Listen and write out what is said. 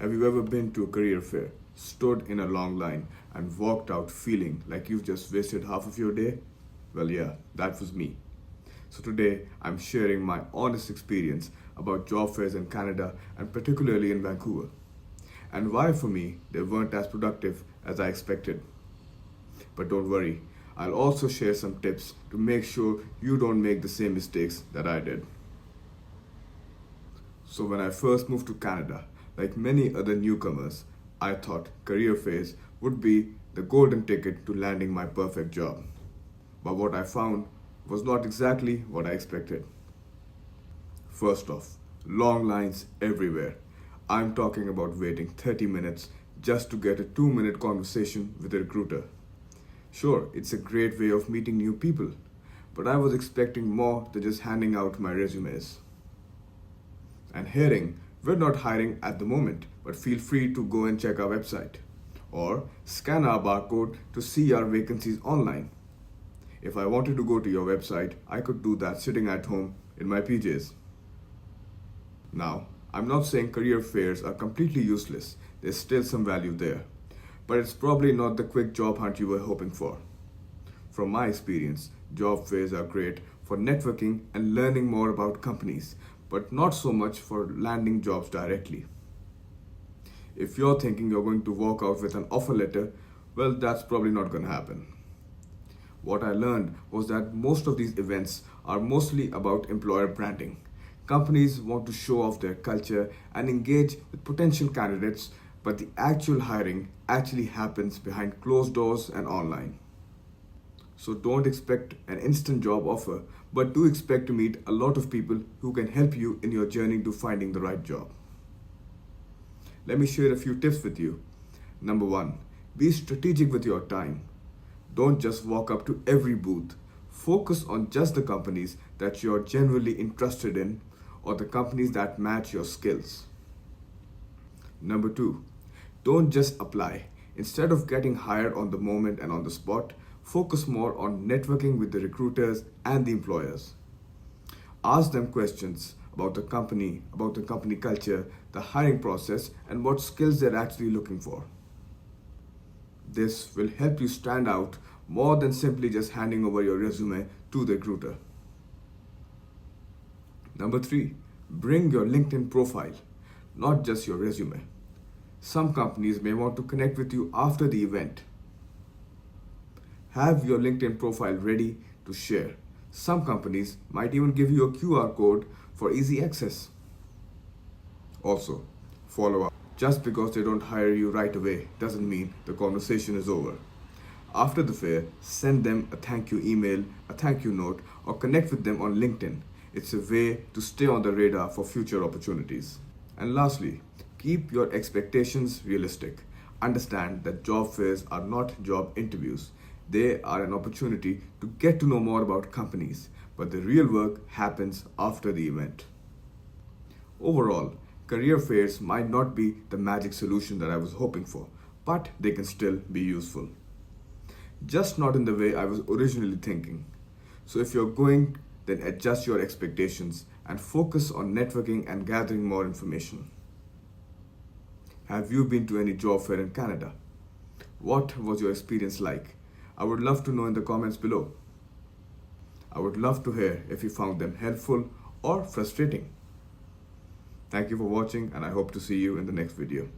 Have you ever been to a career fair, stood in a long line, and walked out feeling like you've just wasted half of your day? Well, yeah, that was me. So today, I'm sharing my honest experience about job fairs in Canada and particularly in Vancouver, and why for me they weren't as productive as I expected. But don't worry, I'll also share some tips to make sure you don't make the same mistakes that I did. So, when I first moved to Canada, like many other newcomers, I thought career phase would be the golden ticket to landing my perfect job. But what I found was not exactly what I expected. First off, long lines everywhere. I'm talking about waiting 30 minutes just to get a 2-minute conversation with a recruiter. Sure, it's a great way of meeting new people, but I was expecting more than just handing out my resumes. And hearing, we're not hiring at the moment, but feel free to go and check our website or scan our barcode to see our vacancies online. If I wanted to go to your website, I could do that sitting at home in my PJs. Now, I'm not saying career fairs are completely useless, there's still some value there. But it's probably not the quick job hunt you were hoping for. From my experience, job fairs are great for networking and learning more about companies, but not so much for landing jobs directly. If you're thinking you're going to walk out with an offer letter, well, that's probably not going to happen. What I learned was that most of these events are mostly about employer branding. Companies want to show off their culture and engage with potential candidates, but the actual hiring actually happens behind closed doors and online. So don't expect an instant job offer, but do expect to meet a lot of people who can help you in your journey to finding the right job. Let me share a few tips with you. Number one, be strategic with your time. Don't just walk up to every booth. Focus on just the companies that you're genuinely interested in or the companies that match your skills. Number two, don't just apply. Instead of getting hired on the moment and on the spot, focus more on networking with the recruiters and the employers. Ask them questions about the company culture, the hiring process, and what skills they're actually looking for. This will help you stand out more than simply just handing over your resume to the recruiter. Number three, bring your LinkedIn profile, not just your resume. Some companies may want to connect with you after the event. Have your LinkedIn profile ready to share. Some companies might even give you a QR code for easy access. Also, follow up. Just because they don't hire you right away doesn't mean the conversation is over. After the fair, send them a thank you email, a thank you note, or connect with them on LinkedIn. It's a way to stay on the radar for future opportunities. And lastly, keep your expectations realistic. Understand that job fairs are not job interviews. They are an opportunity to get to know more about companies, but the real work happens after the event. Overall, career fairs might not be the magic solution that I was hoping for, but they can still be useful. Just not in the way I was originally thinking. So if you're going, then adjust your expectations and focus on networking and gathering more information. Have you been to any job fair in Canada? What was your experience like? I would love to know in the comments below. I would love to hear if you found them helpful or frustrating. Thank you for watching, and I hope to see you in the next video.